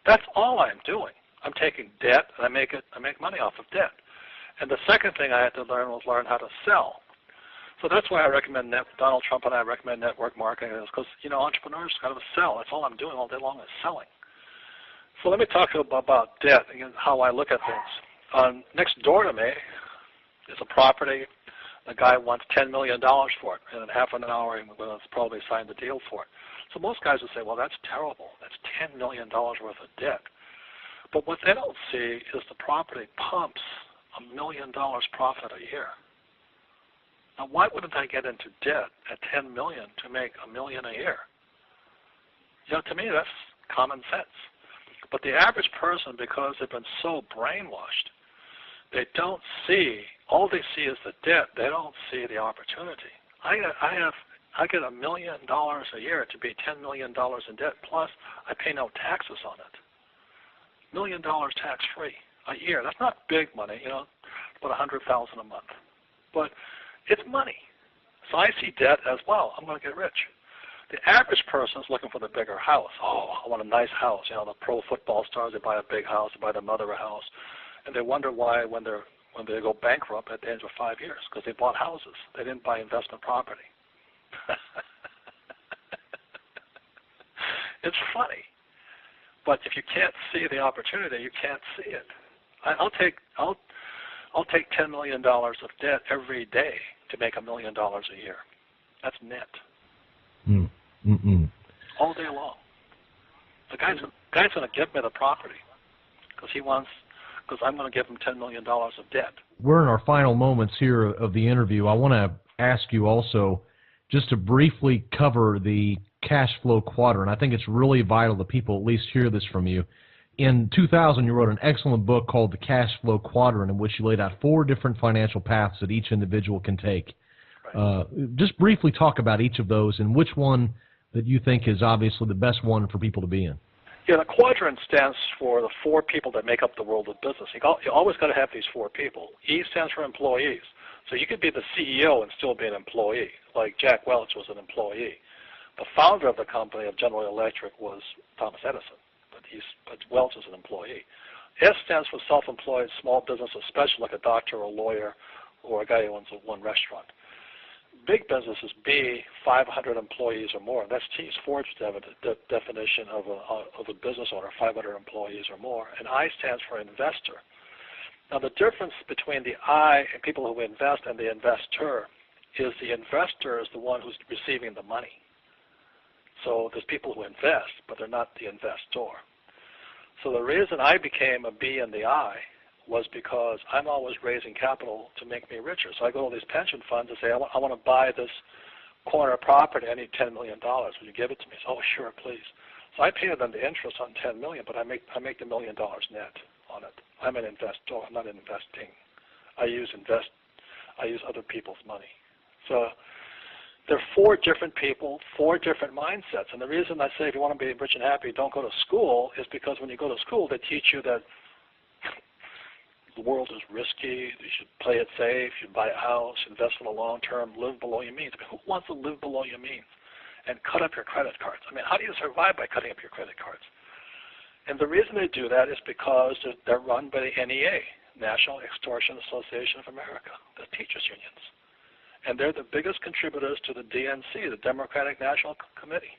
That's all I'm doing. I'm taking debt, and I make money off of debt. And the second thing I had to learn was learn how to sell. So that's why I recommend Donald Trump and I recommend network marketing, is because, you know, entrepreneurs got to sell. That's all I'm doing all day long is selling. So let me talk to you about debt and how I look at things. Next door to me is a property. The guy wants $10 million for it, and in half an hour he will probably sign the deal for it. So most guys would say, well, that's terrible. That's $10 million worth of debt. But what they don't see is the property pumps $1 million profit a year. Now, why wouldn't I get into debt at $10 million to make $1 million a year? You know, to me, that's common sense. But the average person, because they've been so brainwashed, they don't see, all they see is the debt. They don't see the opportunity. I get $1 million a year to be $10 million in debt, plus I pay no taxes on it. $1 million tax-free a year. That's not big money, you know, about $100,000 a month. But it's money. So I see debt as, well, I'm going to get rich. The average person is looking for the bigger house. Oh, I want a nice house. You know, the pro football stars, they buy a big house, they buy their mother a house. And they wonder why when they go bankrupt at the end of 5 years, because they bought houses. They didn't buy investment property. It's funny. But if you can't see the opportunity, you can't see it. I'll take $10 million of debt every day to make $1 million a year. That's net. All day long. The guy's going to give me the property because I'm going to give him $10 million of debt. We're in our final moments here of the interview. I want to ask you also just to briefly cover the cash flow quadrant. I think it's really vital that people at least hear this from you. In 2000, you wrote an excellent book called The Cash Flow Quadrant, in which you laid out 4 different financial paths that each individual can take. Right. Just briefly talk about each of those and which one that you think is obviously the best one for people to be in. Yeah, the quadrant stands for the 4 people that make up the world of business. You always got to have these 4 people. E stands for employees. So you could be the CEO and still be an employee, like Jack Welch was an employee. The founder of the company of General Electric was Thomas Edison, but Welch is an employee. S stands for self-employed, small business, especially like a doctor or a lawyer or a guy who owns one restaurant. Big business is B, 500 employees or more. That's T.S. Ford's definition of a business owner, 500 employees or more. And I stands for investor. Now the difference between the I and people who invest and the investor is the investor is the one who's receiving the money. So there's people who invest, but they're not the investor. So the reason I became a B and the I was because I'm always raising capital to make me richer. So I go to these pension funds and say, I want to buy this corner property. I need $10 million. Will you give it to me? So, oh, sure, please. So I pay them the interest on $10 million, but I make the $1 million net on it. I'm an investor. I'm not investing. I use other people's money. So there are 4 different people, 4 different mindsets. And the reason I say if you want to be rich and happy, don't go to school is because when you go to school, they teach you that the world is risky, you should play it safe, you should buy a house, invest for the long term, live below your means. I mean, who wants to live below your means and cut up your credit cards? I mean, how do you survive by cutting up your credit cards? And the reason they do that is because they're run by the NEA, National Extortion Association of America, the teachers' unions. And they're the biggest contributors to the DNC, the Democratic National Committee.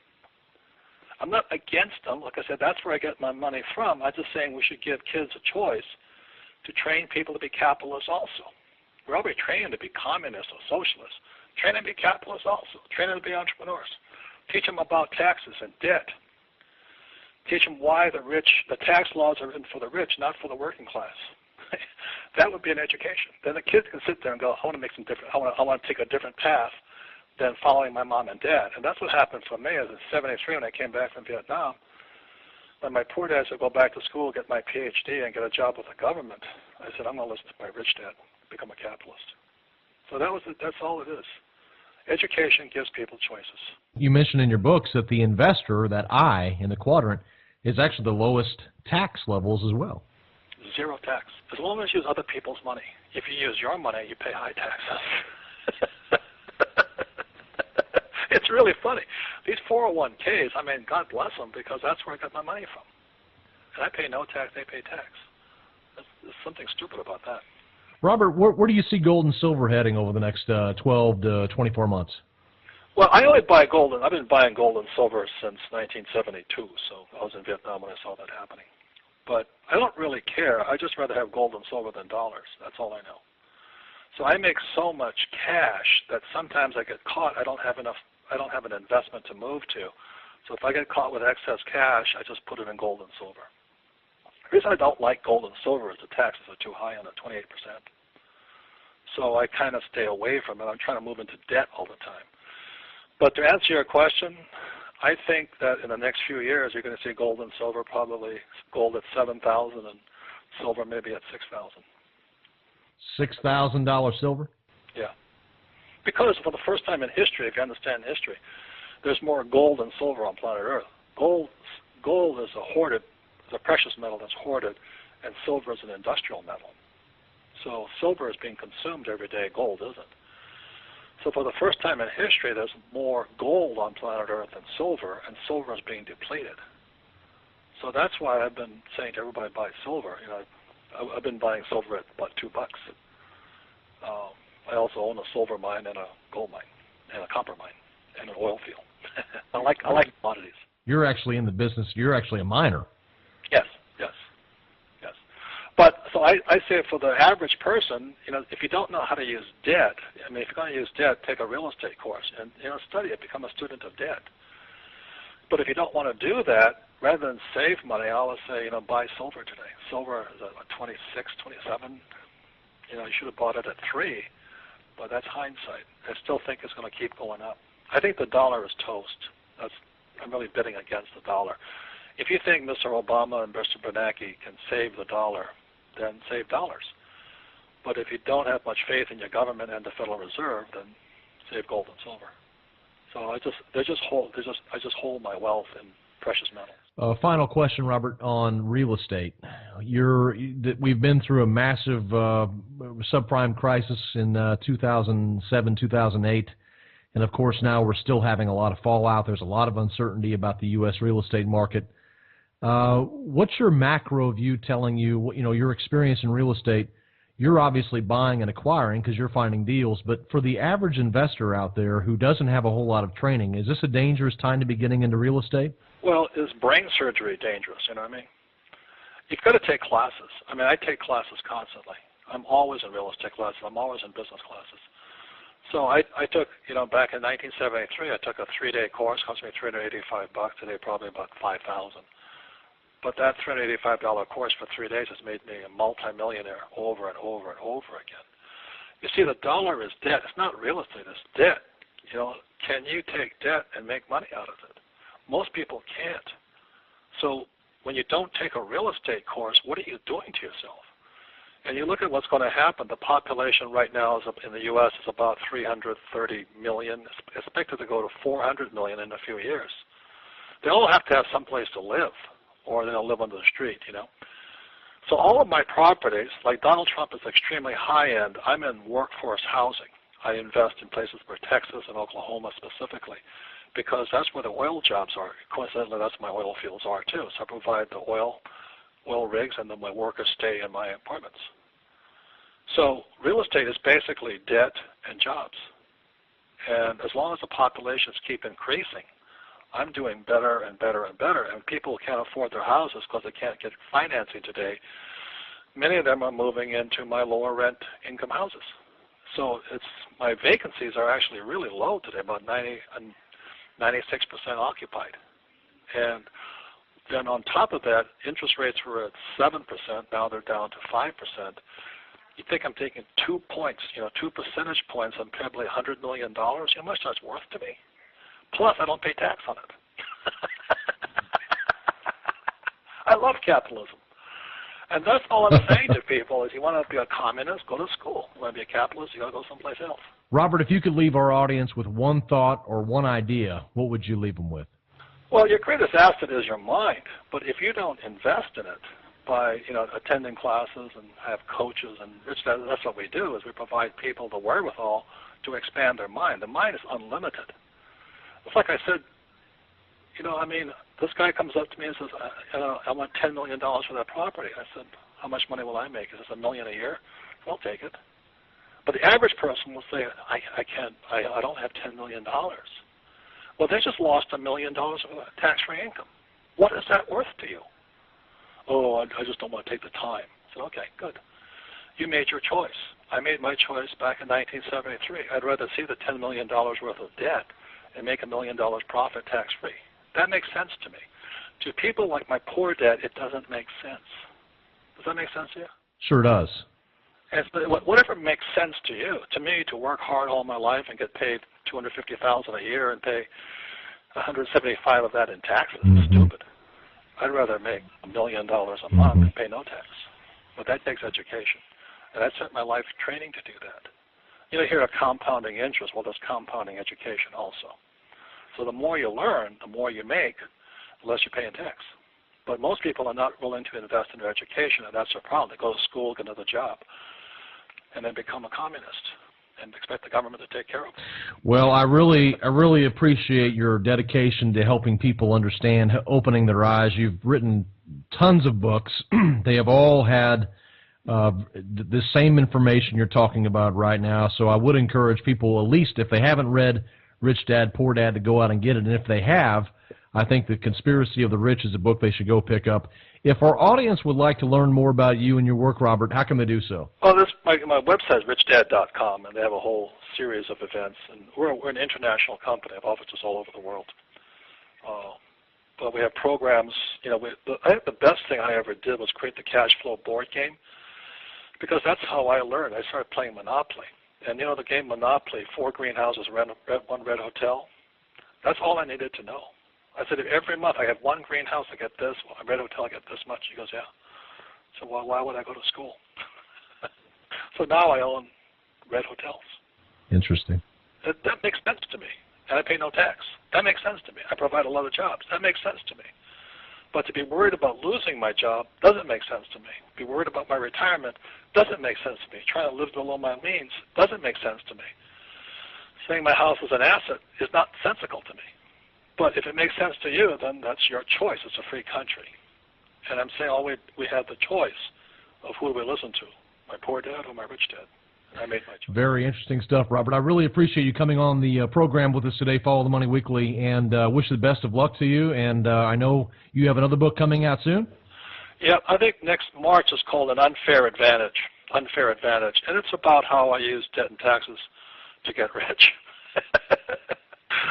I'm not against them. Like I said, that's where I get my money from. I'm just saying we should give kids a choice to train people to be capitalists also. We're already trained to be communists or socialists. Train them to be capitalists also. Train them to be entrepreneurs. Teach them about taxes and debt. Teach them why the tax laws are written for the rich, not for the working class. That would be an education. Then the kids can sit there and go, I want to make some different, I want to take a different path than following my mom and dad. And that's what happened for me. As in '73 when I came back from Vietnam. When my poor dad said, go back to school, get my PhD, and get a job with the government, I said, I'm going to listen to my rich dad, become a capitalist. So that's all it is. Education gives people choices. You mentioned in your books that the investor, that I in the quadrant, is actually the lowest tax levels as well. 0 tax. As long as you use other people's money. If you use your money, you pay high taxes. It's really funny. These 401ks, I mean, God bless them, because that's where I got my money from. and I pay no tax, they pay tax. There's something stupid about that. Robert, where do you see gold and silver heading over the next 12 to 24 months? Well, I only buy gold, and I've been buying gold and silver since 1972, so I was in Vietnam when I saw that happening. But I don't really care. I just rather have gold and silver than dollars. That's all I know. So I make so much cash that sometimes I get caught. I don't have an investment to move to. So if I get caught with excess cash, I just put it in gold and silver. The reason I don't like gold and silver is the taxes are too high on it, 28%. So I kind of stay away from it. I'm trying to move into debt all the time. But to answer your question, I think that in the next few years you're going to see gold and silver, probably gold at 7,000 and silver maybe at 6,000. $6,000 silver? Yeah. Because for the first time in history, if you understand history, there's more gold than silver on planet Earth. Gold is a precious metal that's hoarded, and silver is an industrial metal. So silver is being consumed every day, gold isn't. So for the first time in history, there's more gold on planet Earth than silver, and silver is being depleted. So that's why I've been saying to everybody, buy silver. You know, I've been buying silver at about $2. I also own a silver mine and a gold mine and a copper mine and an oil field. I like commodities. You're actually in the business. You're actually a miner. Yes. But so I say for the average person, you know, if you don't know how to use debt, I mean, if you're going to use debt, take a real estate course and, you know, study it, become a student of debt. But if you don't want to do that, rather than save money, I always say, you know, buy silver today. Silver is at 26, 27. You know, you should have bought it at 3, but that's hindsight. I still think it's going to keep going up. I think the dollar is toast. I'm really bidding against the dollar. If you think Mr. Obama and Mr. Bernanke can save the dollar, then save dollars. But if you don't have much faith in your government and the Federal Reserve, then save gold and silver. So I just hold my wealth in precious metals. Final question, Robert, on real estate. We've been through a massive subprime crisis in 2007, 2008. And, of course, now we're still having a lot of fallout. There's a lot of uncertainty about the U.S. real estate market. What's your macro view telling you, you know, your experience in real estate? You're obviously buying and acquiring because you're finding deals. But for the average investor out there who doesn't have a whole lot of training, is this a dangerous time to be getting into real estate? Well, is brain surgery dangerous? You know what I mean? You've got to take classes. I mean, I take classes constantly. I'm always in real estate classes. I'm always in business classes. So I took, you know, back in 1973, I took a 3-day course, cost me $385. Today, probably about $5,000. But that $385 course for 3 days has made me a multimillionaire over and over and over again. You see, the dollar is debt. It's not real estate. It's debt. You know, can you take debt and make money out of it? Most people can't. So when you don't take a real estate course, what are you doing to yourself? And you look at what's going to happen. The population right now in the U.S. is about 330 million. It's expected to go to 400 million in a few years. They all have to have some place to live, or they'll live on the street, you know. So all of my properties, like Donald Trump is extremely high-end. I'm in workforce housing. I invest in places where Texas and Oklahoma specifically, because that's where the oil jobs are. Coincidentally, that's where my oil fields are too. So I provide the oil rigs, and then my workers stay in my apartments. So real estate is basically debt and jobs. And as long as the populations keep increasing, I'm doing better and better and better. And people can't afford their houses because they can't get financing today. Many of them are moving into my lower rent income houses. So my vacancies are actually really low today, about 96% occupied. And then on top of that, interest rates were at 7%. Now they're down to 5%. You think I'm taking 2 points, 2 percentage points on probably $100 million? You know how much that's worth to me? Plus, I don't pay tax on it. I love capitalism. And that's all I'm saying to people is you want to be a communist, go to school. You want to be a capitalist, you got to go someplace else. Robert, if you could leave our audience with one thought or one idea, what would you leave them with? Well, your greatest asset is your mind. But if you don't invest in it by, attending classes and have coaches, and that's what we do, is we provide people the wherewithal to expand their mind. The mind is unlimited. It's like I said, This guy comes up to me and says, I want $10 million for that property. I said, how much money will I make? He says, $1 million a year. I'll take it. But the average person will say, I don't have $10 million. Well, they just lost $1 million of tax-free income. What is that worth to you? Oh, I just don't want to take the time. I said, okay, good. You made your choice. I made my choice back in 1973. I'd rather see the $10 million worth of debt and make $1 million profit tax-free. That makes sense to me. To people like my poor dad, it doesn't make sense. Does that make sense to you? Sure does. And whatever makes sense to you. To me, to work hard all my life and get paid $250,000 a year and pay $175 of that in taxes is stupid. I'd rather make $1 million a month and pay no tax. But that takes education. And I spent my life training to do that. You know, hear of compounding interest. Well, there's compounding education also. So the more you learn, the more you make, the less you pay in tax. But most people are not willing to invest in their education, and that's their problem. They go to school, get another job, and then become a communist and expect the government to take care of them. Well, I really appreciate your dedication to helping people understand, opening their eyes. You've written tons of books. They have all had the same information you're talking about right now. So I would encourage people, at least if they haven't read Rich Dad, Poor Dad, to go out and get it. And if they have, I think The Conspiracy of the Rich is a book they should go pick up. If our audience would like to learn more about you and your work, Robert, how can they do so? Well, my website is richdad.com, and they have a whole series of events. And we're an international company. I have offices all over the world. But we have programs. You know, I think the best thing I ever did was create the cash flow board game, because that's how I learned. I started playing Monopoly. And, you know, the game Monopoly, 4 greenhouses, 1 red hotel, that's all I needed to know. I said, every month I have 1 greenhouse, I get this, 1 red hotel, I get this much. He goes, yeah. So why would I go to school? So now I own red hotels. Interesting. That makes sense to me. And I pay no tax. That makes sense to me. I provide a lot of jobs. That makes sense to me. But to be worried about losing my job doesn't make sense to me. Be worried about my retirement doesn't make sense to me. Trying to live below my means doesn't make sense to me. Saying my house is an asset is not sensical to me. But if it makes sense to you, then that's your choice. It's a free country. And I'm saying we have the choice of who do we listen to, my poor dad or my rich dad. And I made my choice. Very interesting stuff, Robert. I really appreciate you coming on the program with us today, Follow the Money Weekly, and wish the best of luck to you. And I know you have another book coming out soon. Yeah, I think next March is called An Unfair Advantage. Unfair Advantage. And it's about how I use debt and taxes to get rich.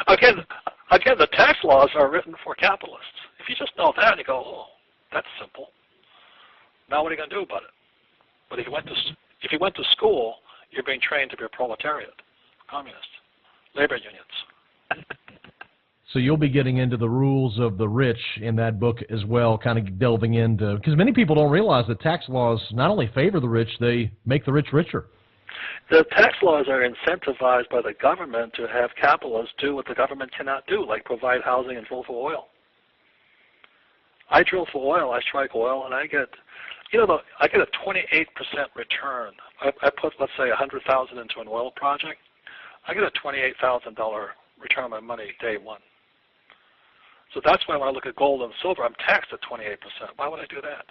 Again, the tax laws are written for capitalists. If you just know that, you go, oh, that's simple. Now what are you going to do about it? But if you went to school, you're being trained to be a proletariat, communist, labor unions. So you'll be getting into the rules of the rich in that book as well, kind of delving into, because many people don't realize that tax laws not only favor the rich, they make the rich richer. The tax laws are incentivized by the government to have capitalists do what the government cannot do, like provide housing and drill for oil. I drill for oil, I strike oil, and I get, I get a 28% return. I put, let's say, $100,000 into an oil project. I get a $28,000 return on my money day one. So that's why when I look at gold and silver, I'm taxed at 28%. Why would I do that?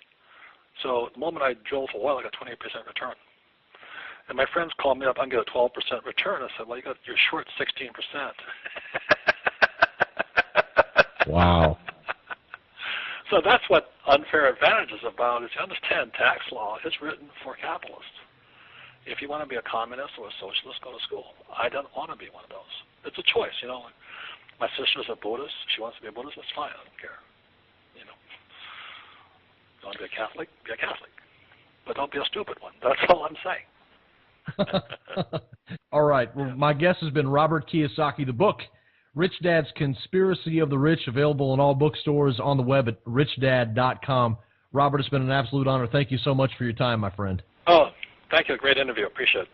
So the moment I drill for oil, I got 28% return. And my friends call me up, I get a 12% return. I said, well, you're short 16%. Wow. So that's what Unfair Advantage is about, is you understand tax law is written for capitalists. If you want to be a communist or a socialist, go to school. I don't want to be one of those. It's a choice, My sister's a Buddhist. She wants to be a Buddhist. That's fine. I don't care. You want to be a Catholic? Be a Catholic. But don't be a stupid one. That's all I'm saying. All right. Well, my guest has been Robert Kiyosaki. The book, Rich Dad's Conspiracy of the Rich, available in all bookstores, on the web at richdad.com. Robert, it's been an absolute honor. Thank you so much for your time, my friend. Oh, thank you. Great interview. Appreciate it.